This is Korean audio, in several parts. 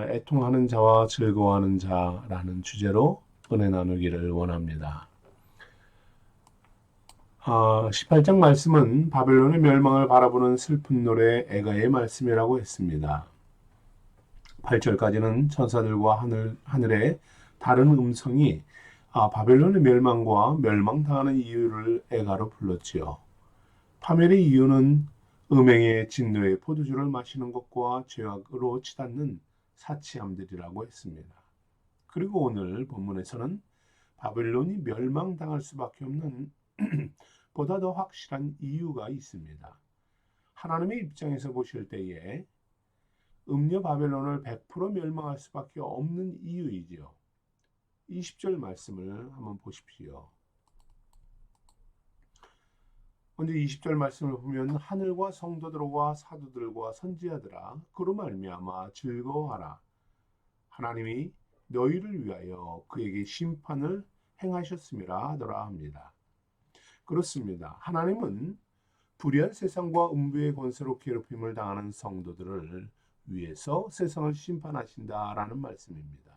애통하는 자와 즐거워하는 자라는 주제로 은혜 나누기를 원합니다. 18장 말씀은 바벨론의 멸망을 바라보는 슬픈 노래 애가의 말씀이라고 했습니다. 8절까지는 천사들과 하늘의 다른 음성이 바벨론의 멸망과 멸망당하는 이유를 애가로 불렀지요. 파멸의 이유는 음행의 진노의 포도주를 마시는 것과 죄악으로 치닫는 사치함들이라고 했습니다. 그리고 오늘 본문에서는 바벨론이 멸망당할 수밖에 없는 보다 더 확실한 이유가 있습니다. 하나님의 입장에서 보실 때에 음녀 바벨론을 100% 멸망할 수밖에 없는 이유이지요. 20절 말씀을 한번 보십시오. 먼저 20절 말씀을 보면 하늘과 성도들과 사도들과 선지자들아 그로 말미암아 즐거워하라. 하나님이 너희를 위하여 그에게 심판을 행하셨음이라 하더라 합니다. 그렇습니다. 하나님은 불의한 세상과 음부의 권세로 괴롭힘을 당하는 성도들을 위해서 세상을 심판하신다라는 말씀입니다.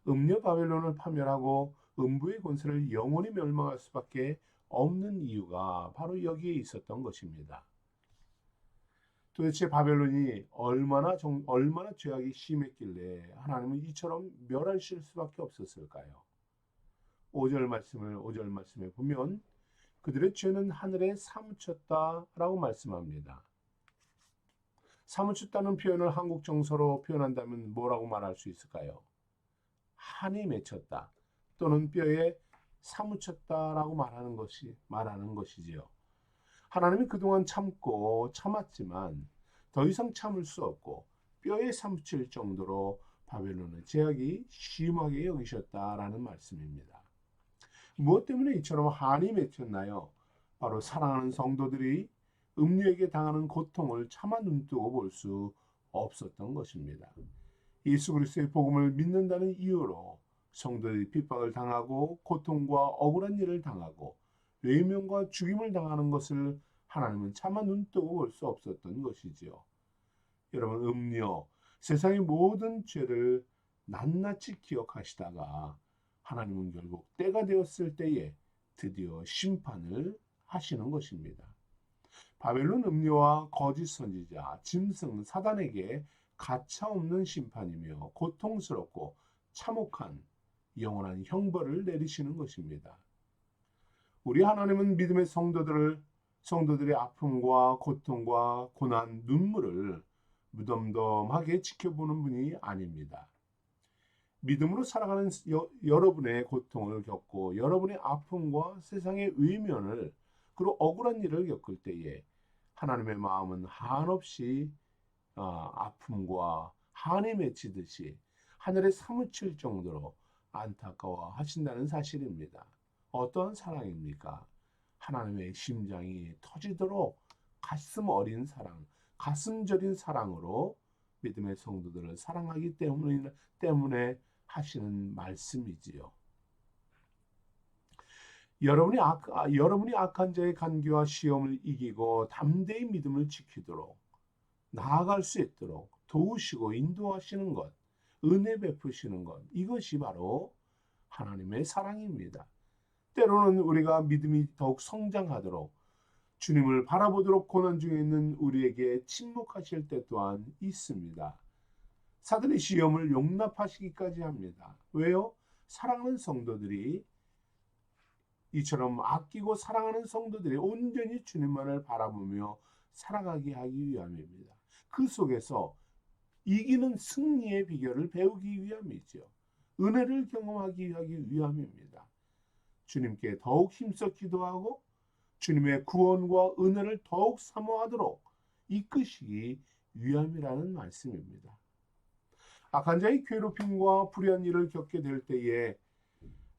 음녀 바벨론을 파멸하고 음부의 권세를 영원히 멸망할 수밖에 없는 이유가 바로 여기에 있었던 것입니다. 도대체 바벨론이 얼마나 죄악이 심했길래 하나님은 이처럼 멸하실 수밖에 없었을까요? 5절 말씀에 보면 그들의 죄는 하늘에 사무쳤다라고 말씀합니다. 사무쳤다는 표현을 한국 정서로 표현한다면 뭐라고 말할 수 있을까요? 한이 맺혔다 또는 뼈에 사무쳤다라고 말하는 것이지요. 하나님이 그동안 참았지만 더 이상 참을 수 없고 뼈에 사무칠 정도로 바벨론의 죄악이 심하게 여기셨다라는 말씀입니다. 무엇 때문에 이처럼 한이 맺혔나요? 바로 사랑하는 성도들이 음료에게 당하는 고통을 차마 눈뜨고 볼 수 없었던 것입니다. 예수 그리스도의 복음을 믿는다는 이유로 성도들이 핍박을 당하고 고통과 억울한 일을 당하고 외면과 죽임을 당하는 것을 하나님은 차마 눈뜨고 볼 수 없었던 것이지요. 여러분, 음료, 세상의 모든 죄를 낱낱이 기억하시다가 하나님은 결국 때가 되었을 때에 드디어 심판을 하시는 것입니다. 바벨론 음료와 거짓 선지자, 짐승, 사단에게 가차없는 심판이며 고통스럽고 참혹한 영원한 형벌을 내리시는 것입니다. 우리 하나님은 믿음의 성도들의 아픔과 고통과 고난, 눈물을 무덤덤하게 지켜보는 분이 아닙니다. 믿음으로 살아가는 여러분의 고통을 겪고 여러분의 아픔과 세상의 외면을 그리고 억울한 일을 겪을 때에 하나님의 마음은 한없이 아픔과 한이 맺히듯이 하늘에 사무칠 정도로 안타까워 하신다는 사실입니다. 어떠한 사랑입니까? 하나님의 심장이 터지도록 가슴 어린 사랑, 가슴 저린 사랑으로 믿음의 성도들을 사랑하기 때문에 하시는 말씀이지요. 여러분이 악한 자의 간계와 시험을 이기고 담대히 믿음을 지키도록 나아갈 수 있도록 도우시고 인도하시는 것, 은혜 베푸시는 것, 이것이 바로 하나님의 사랑입니다. 때로는 우리가 믿음이 더욱 성장하도록 주님을 바라보도록 고난 중에 있는 우리에게 침묵하실 때 또한 있습니다. 사단의 시험을 용납하시기까지 합니다. 왜요? 사랑하는 성도들이 이처럼 아끼고 사랑하는 성도들이 온전히 주님만을 바라보며 살아가게 하기 위함입니다. 그 속에서 이기는 승리의 비결을 배우기 위함이죠. 은혜를 경험하기 위함입니다. 주님께 더욱 힘써 기도하고 주님의 구원과 은혜를 더욱 사모하도록 이끄시기 위함이라는 말씀입니다. 악한 자의 괴롭힘과 불의한 일을 겪게 될 때에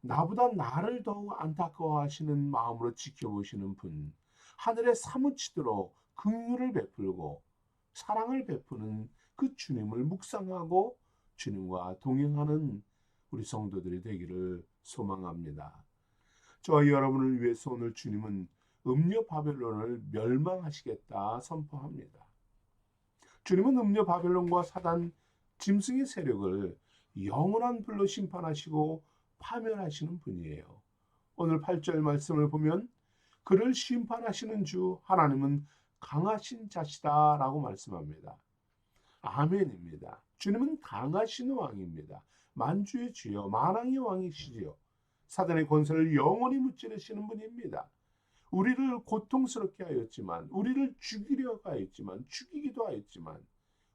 나보다 나를 더욱 안타까워하시는 마음으로 지켜보시는 분, 하늘에 사무치도록 긍휼을 베풀고 사랑을 베푸는 그 주님을 묵상하고 주님과 동행하는 우리 성도들이 되기를 소망합니다. 저와 여러분을 위해서 오늘 주님은 음녀 바벨론을 멸망하시겠다 선포합니다. 주님은 음녀 바벨론과 사단 짐승의 세력을 영원한 불로 심판하시고 파멸하시는 분이에요. 오늘 8절 말씀을 보면 그를 심판하시는 주 하나님은 강하신 자시다라고 말씀합니다. 아멘입니다. 주님은 강하신 왕입니다. 만주의 주여 만왕의 왕이시지요. 사단의 권세를 영원히 무찌르시는 분입니다. 우리를 고통스럽게 하였지만, 우리를 죽이려 하였지만, 죽이기도 하였지만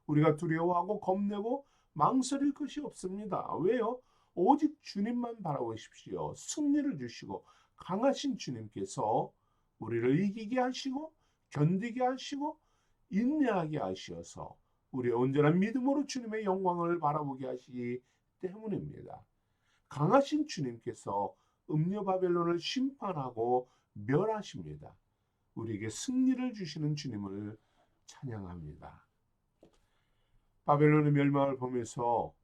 우리가 두려워하고 겁내고 망설일 것이 없습니다. 왜요? 오직 주님만 바라보십시오. 승리를 주시고 강하신 주님께서 우리를 이기게 하시고 견디게 하시고 인내하게 하시어서 우리의 온전한 믿음으로 주님의 영광을 바라보게 하시기 때문입니다. 강하신 주님께서 음녀 바벨론을 심판하고 멸하십니다. 우리에게 승리를 주시는 주님을 찬양합니다. 바벨론의 멸망을 보면서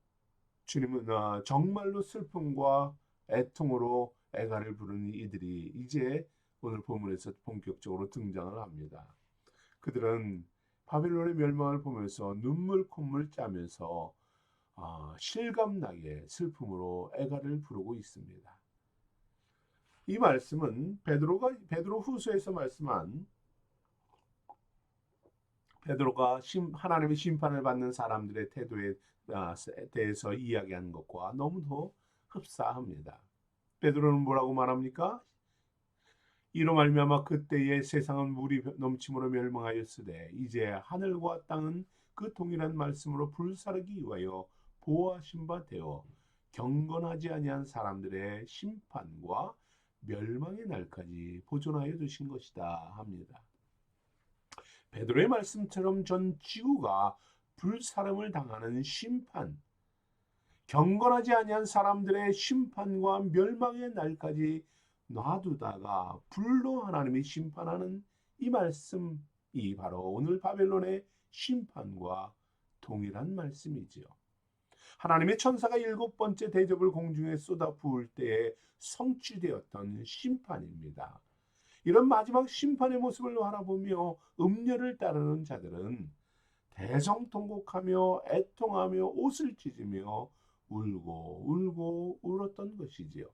주님은 정말로 슬픔과 애통으로 애가를 부르는 이들이 이제 오늘 본문에서 본격적으로 등장을 합니다. 그들은 바벨론의 멸망을 보면서 눈물 콧물 짜면서 실감나게 슬픔으로 애가를 부르고 있습니다. 이 말씀은 베드로 후서에서 말씀한 베드로가 하나님의 심판을 받는 사람들의 태도에 대해서 이야기하는 것과 너무도 흡사합니다. 베드로는 뭐라고 말합니까? 이로 말미암아 그때의 세상은 물이 넘침으로 멸망하였으되 이제 하늘과 땅은 그 동일한 말씀으로 불사르기 위하여 보호하신 바 되어 경건하지 아니한 사람들의 심판과 멸망의 날까지 보존하여 두신 것이다 합니다. 베드로의 말씀처럼 전 지구가 불사름을 당하는 심판, 경건하지 아니한 사람들의 심판과 멸망의 날까지 놔두다가 불로 하나님이 심판하는 이 말씀이 바로 오늘 바벨론의 심판과 동일한 말씀이지요. 하나님의 천사가 7번째 대접을 공중에 쏟아 부을 때에 성취되었던 심판입니다. 이런 마지막 심판의 모습을 바라보며 음녀를 따르는 자들은 대성통곡하며 애통하며 옷을 찢으며 울고 울었던 것이지요.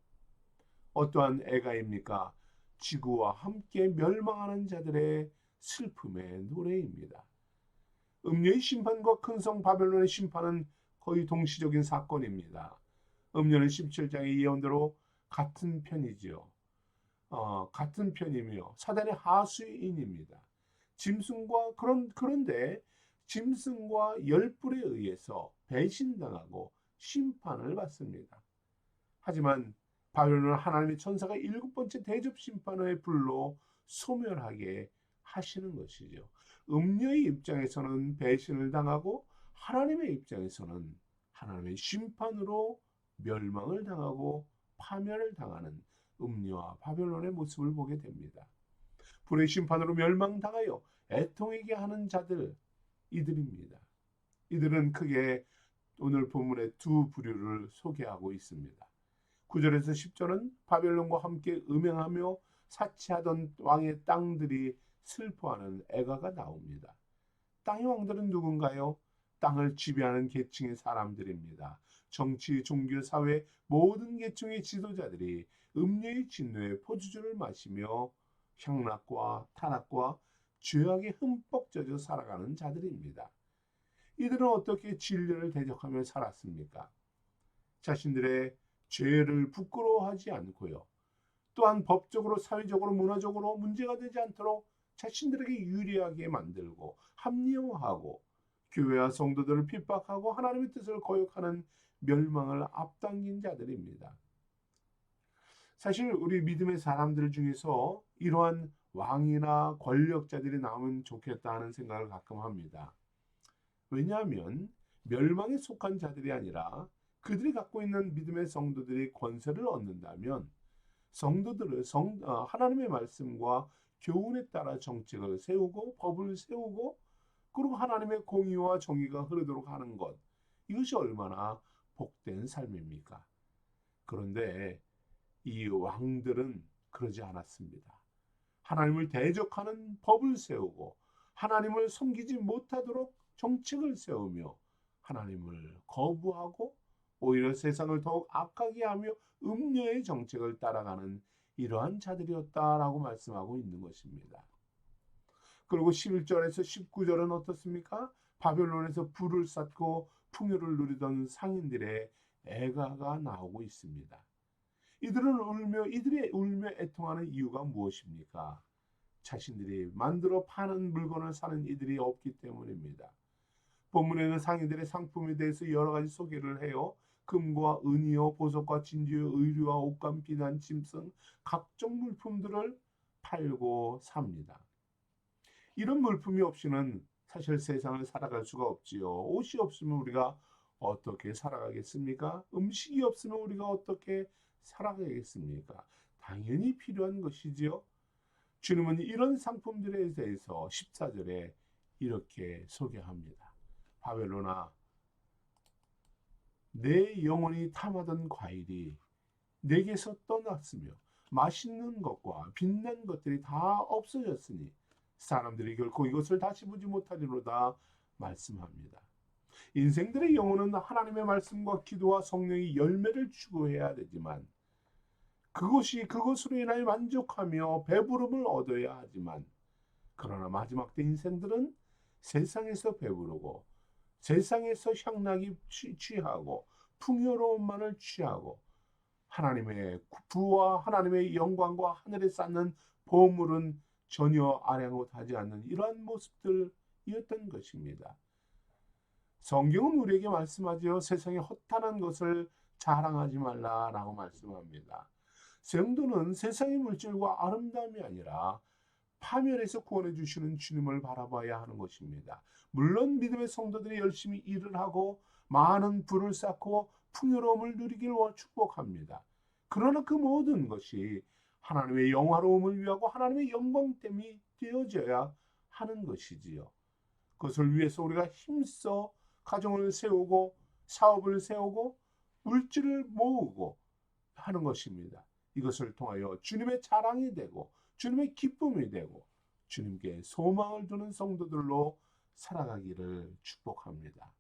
어떠한 애가입니까? 지구와 함께 멸망하는 자들의 슬픔의 노래입니다. 음녀의 심판과 큰 성 바벨론의 심판은 거의 동시적인 사건입니다. 음녀는 17장의 예언대로 같은 편이지요. 같은 편이며 사단의 하수인입니다. 그런데 짐승과 열불에 의해서 배신당하고 심판을 받습니다. 하지만 바벨론은 하나님의 천사가 7번째 대접 심판의 불로 소멸하게 하시는 것이죠. 음녀의 입장에서는 배신을 당하고 하나님의 입장에서는 하나님의 심판으로 멸망을 당하고 파멸을 당하는 음녀와 바벨론의 모습을 보게 됩니다. 불의 심판으로 멸망당하여 애통하게 하는 자들, 이들입니다. 이들은 크게 오늘 본문의 두 부류를 소개하고 있습니다. 9절에서 10절은 바벨론과 함께 음행하며 사치하던 왕의 땅들이 슬퍼하는 애가가 나옵니다. 땅의 왕들은 누군가요? 땅을 지배하는 계층의 사람들입니다. 정치, 종교, 사회 모든 계층의 지도자들이 음녀의 진노에 포도주를 마시며 향락과 타락과 죄악에 흠뻑 젖어 살아가는 자들입니다. 이들은 어떻게 진리를 대적하며 살았습니까? 자신들의 죄를 부끄러워하지 않고요. 또한 법적으로, 사회적으로, 문화적으로 문제가 되지 않도록 자신들에게 유리하게 만들고 합리화하고 교회와 성도들을 핍박하고 하나님의 뜻을 거역하는 멸망을 앞당긴 자들입니다. 사실 우리 믿음의 사람들 중에서 이러한 왕이나 권력자들이 나오면 좋겠다 하는 생각을 가끔 합니다. 왜냐하면 멸망에 속한 자들이 아니라 그들이 갖고 있는 믿음의 성도들이 권세를 얻는다면 성도들을 하나님의 말씀과 교훈에 따라 정책을 세우고 법을 세우고 그리고 하나님의 공의와 정의가 흐르도록 하는 것, 이것이 얼마나 복된 삶입니까? 그런데 이 왕들은 그러지 않았습니다. 하나님을 대적하는 법을 세우고 하나님을 섬기지 못하도록 정책을 세우며 하나님을 거부하고 오히려 세상을 더욱 악하게 하며 음녀의 정책을 따라가는 이러한 자들이었다라고 말씀하고 있는 것입니다. 그리고 11절에서 19절은 어떻습니까? 바벨론에서 불을 쌓고 풍요를 누리던 상인들의 애가가 나오고 있습니다. 이들의 울며 애통하는 이유가 무엇입니까? 자신들이 만들어 파는 물건을 사는 이들이 없기 때문입니다. 본문에는 상인들의 상품에 대해서 여러 가지 소개를 해요. 금과 은이요, 보석과 진주요, 의류와 옷감, 비난, 짐승, 각종 물품들을 팔고 삽니다. 이런 물품이 없이는 사실 세상을 살아갈 수가 없지요. 옷이 없으면 우리가 어떻게 살아가겠습니까? 음식이 없으면 우리가 어떻게 살아가겠습니까? 당연히 필요한 것이지요. 주님은 이런 상품들에 대해서 14절에 이렇게 소개합니다. 바벨론아, 내 영혼이 탐하던 과일이 내게서 떠났으며 맛있는 것과 빛난 것들이 다 없어졌으니 사람들이 결코 이것을 다시 보지 못하리로다 말씀합니다. 인생들의 영혼은 하나님의 말씀과 기도와 성령의 열매를 추구해야 되지만 그것으로 인하여 만족하며 배부름을 얻어야 하지만 그러나 마지막 때 인생들은 세상에서 배부르고 세상에서 향락이 취하고 풍요로움만을 취하고 하나님의 부와 하나님의 영광과 하늘에 쌓는 보물은 전혀 아랑곳하지 않는 이러한 모습들이었던 것입니다. 성경은 우리에게 말씀하지요. 세상에 허탄한 것을 자랑하지 말라라고 말씀합니다. 성도는 세상의 물질과 아름다움이 아니라 파멸에서 구원해 주시는 주님을 바라봐야 하는 것입니다. 물론 믿음의 성도들이 열심히 일을 하고 많은 부를 쌓고 풍요로움을 누리길 축복합니다. 그러나 그 모든 것이 하나님의 영화로움을 위하고 하나님의 영광 때문에 되어져야 하는 것이지요. 그것을 위해서 우리가 힘써 가정을 세우고 사업을 세우고 물질을 모으고 하는 것입니다. 이것을 통하여 주님의 자랑이 되고 주님의 기쁨이 되고 주님께 소망을 두는 성도들로 살아가기를 축복합니다.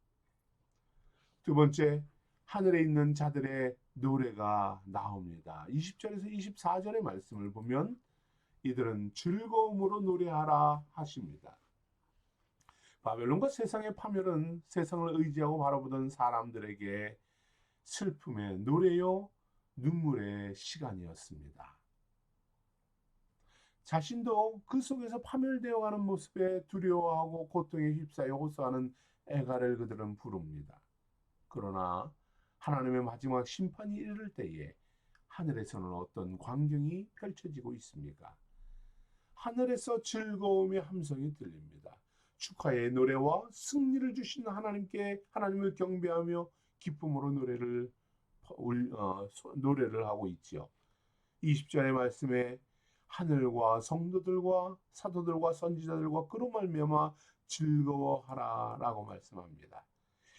두 번째, 하늘에 있는 자들의 노래가 나옵니다. 20절에서 24절의 말씀을 보면 이들은 즐거움으로 노래하라 하십니다. 바벨론과 세상의 파멸은 세상을 의지하고 바라보던 사람들에게 슬픔의 노래요, 눈물의 시간이었습니다. 자신도 그 속에서 파멸되어가는 모습에 두려워하고 고통에 휩싸여 호소하는 애가를 그들은 부릅니다. 그러나 하나님의 마지막 심판이 이를 때에 하늘에서는 어떤 광경이 펼쳐지고 있습니까? 하늘에서 즐거움의 함성이 들립니다. 축하의 노래와 승리를 주신 하나님을 경배하며 기쁨으로 노래를 하고 있지요. 20절의 말씀에 하늘과 성도들과 사도들과 선지자들과 그로 말미암아 즐거워하라라고 말씀합니다.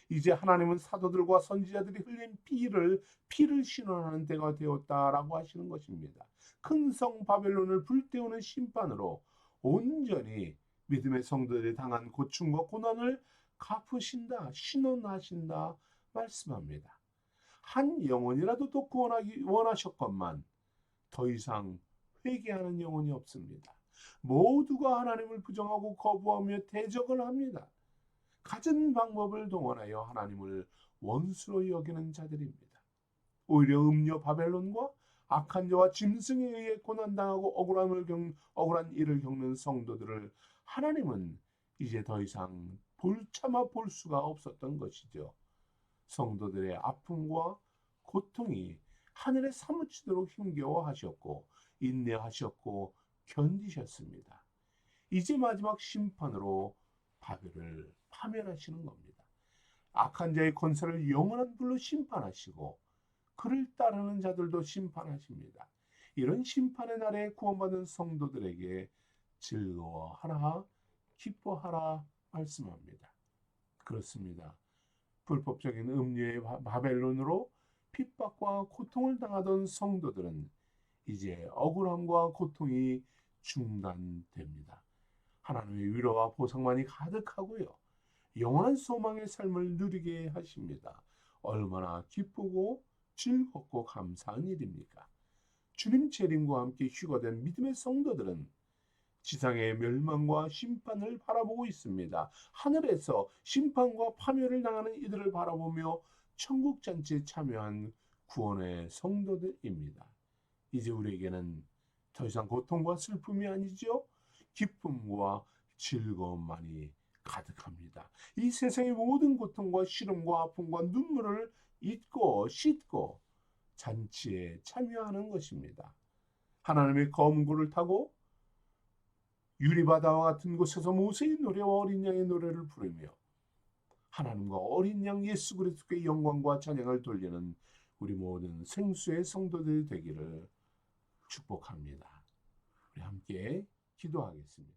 이제 하나님은 사도들과 선지자들이 흘린 피를 신원하는 때가 되었다라고 하시는 것입니다. 큰 성 바벨론을 불태우는 심판으로 온전히 믿음의 성도들이 당한 고충과 고난을 갚으신다, 신원하신다 말씀합니다. 한 영혼이라도 더 구원하기 원하셨건만 더 이상 회개하는 영혼이 없습니다. 모두가 하나님을 부정하고 거부하며 대적을 합니다. 갖은 방법을 동원하여 하나님을 원수로 여기는 자들입니다. 오히려 음녀 바벨론과 악한 자와 짐승에 의해 고난당하고 억울한 일을 겪는 성도들을 하나님은 이제 더 이상 참아 볼 수가 없었던 것이죠. 성도들의 아픔과 고통이 하늘에 사무치도록 힘겨워하셨고 인내하셨고 견디셨습니다. 이제 마지막 심판으로 바벨을 파멸하시는 겁니다. 악한 자의 권세를 영원한 불로 심판하시고 그를 따르는 자들도 심판하십니다. 이런 심판의 날에 구원받은 성도들에게 즐거워하라, 기뻐하라 말씀합니다. 그렇습니다. 불법적인 음료의 바벨론으로 핍박과 고통을 당하던 성도들은 이제 억울함과 고통이 중단됩니다. 하나님의 위로와 보상만이 가득하고요. 영원한 소망의 삶을 누리게 하십니다. 얼마나 기쁘고 즐겁고 감사한 일입니까? 주님 재림과 함께 휴거된 믿음의 성도들은 지상의 멸망과 심판을 바라보고 있습니다. 하늘에서 심판과 파멸을 당하는 이들을 바라보며 천국 잔치에 참여한 구원의 성도들입니다. 이제 우리에게는 더 이상 고통과 슬픔이 아니죠. 기쁨과 즐거움만이 가득합니다. 이 세상의 모든 고통과 시름과 아픔과 눈물을 잊고 씻고 잔치에 참여하는 것입니다. 하나님의 검구를 타고 유리바다와 같은 곳에서 모세의 노래와 어린 양의 노래를 부르며 하나님과 어린 양 예수 그리스도의 영광과 찬양을 돌리는 우리 모든 생수의 성도들 되기를 축복합니다. 우리 함께 기도하겠습니다.